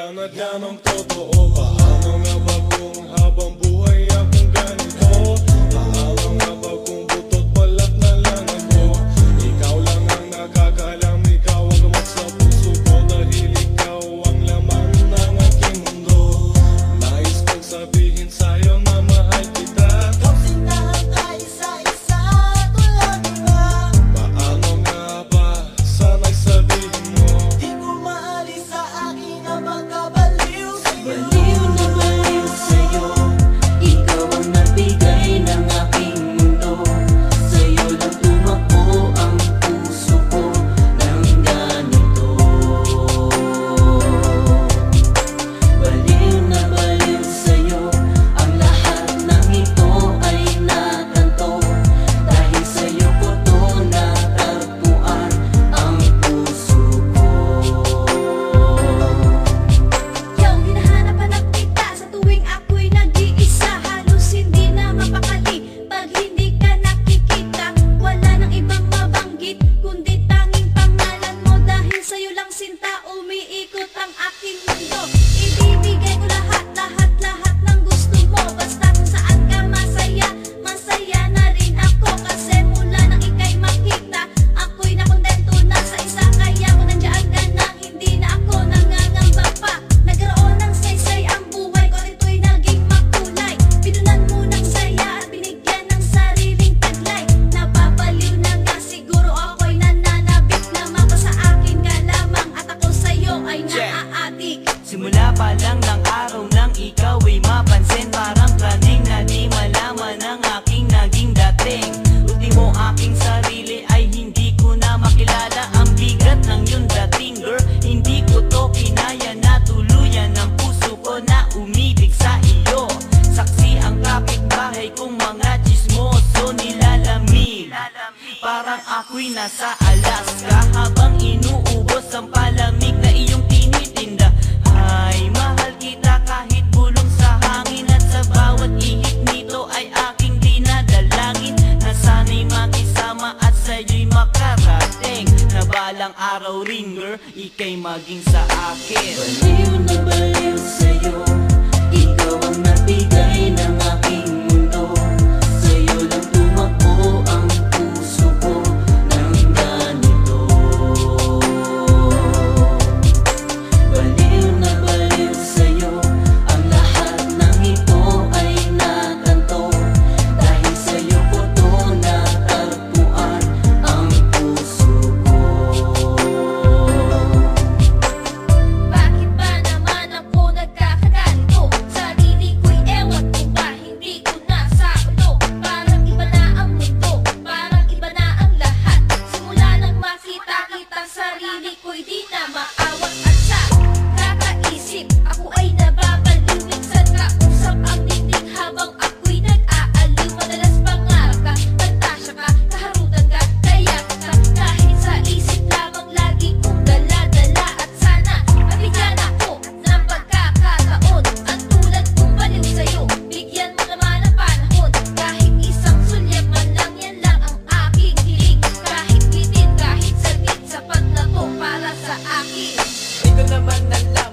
lang at lamang totoo. Paano nga ba kung habang buhay akong ganito? Paano nga ba kung butot balat na lang ako? Ikaw lang ang nakakaalam, ikaw ang gamot sa puso ko, dahil ikaw ang laman ng aking mundo. Nais kong sabihin sa'yo na mahal kita. Ikaw sintahan tayo sa isa, tulad nga. Paano nga ba, sana'y sabihin mo? Di ko maalis sa akin ang magkabaliw sa'yo. Baliw na baliw sa'yo, ikaw ang nagbigay ng aking mundo. Sa'yo lang tumakbo ang puso ko ng ganito. Baliw na baliw sa'yo, ang lahat ng ito ay natanto. Dahil sa'yo ko to natagpuan ang puso ko. Yaw, hinahanap-hanap kita sa tuwing ako'y nag-iisa. Halos hindi na mapakali pag hindi ka nakikita. Wala nang ibang mabanggit kundi tanging pangalan mo. Dahil sa'yo lang sinta umiikot ang aking mundo. Ibibigay ko lahat ng gusto mo. Basta kung saan ka masaya, masaya na rin ako. Kasi mula nang ika'y makita, ako'y nakontento na sa isa. Kaya kung nandiyan ka na, hindi na ako nangangamba pa. Nagkaroon ng saysay ang buhay ko at ito'y naging makulay. Pinunan mo ng saya at binigyan ng sariling taglay. Napapaliw na nga siguro ako'y nananabik. Lamang sa akin ka lamang at ako sa'yo ay naaadik. Simula pa lang ng araw nang ikaw ay mapansin, parang praning na di malaman ang aking naging dating. Ultimo aking sarili ay hindi ko na makilala. Ang bigat ng yun dating, girl, hindi ko to kinaya na tuluyan ang puso ko na umibig sa iyo. Saksi ang kapitbahay kong mga chismoso nilalamig. Parang ako'y nasa Alaska habang inuubos ang palamig na iyong tinitinda. Ay, mahal kita kahit bulong sa hangin, at sa bawat ihip nito ay aking dinadalangin na sana'y makisama at sa'yo'y makarating, na balang araw rin, girl, ika'y maging sa akin. Baliw na baliw sa'yo, ikaw ang nagbigay ng aking mundo. Sa'yo lang tumakbo ang puso ko ng ganito. Baliw na baliw sa'yo, ang lahat ng ito ay natanto. Dahil sa'yo ko to natagpuan ang puso ko. Bakit ba naman ako nagkakaganito? Sarili ko'y ewan ko ba, hindi ko na sa ulo. Parang iba na ang mundo, parang iba na ang lahat. Simula nang makita kita, sarili ko'y di na maawat. At sa kakaisip, ako ay nababaliw. Minsan kausap ang dingding habang ako'y nag-aaliw. Madalas pangarap ka, fantasya ka, kaharutan ka. Kaya kita kahit sa isip lamang lagi kong dala-dala. At sana mabigyan ako ng pagkakataon. Ang tulad kong baliw sa'yo, bigyan mo naman ng panahon. Kahit isang sulyap man lang, yan lang ang aking hiling. Kahit bitin, kahit saglit, sapat na to para sa akin. Di ko naman alam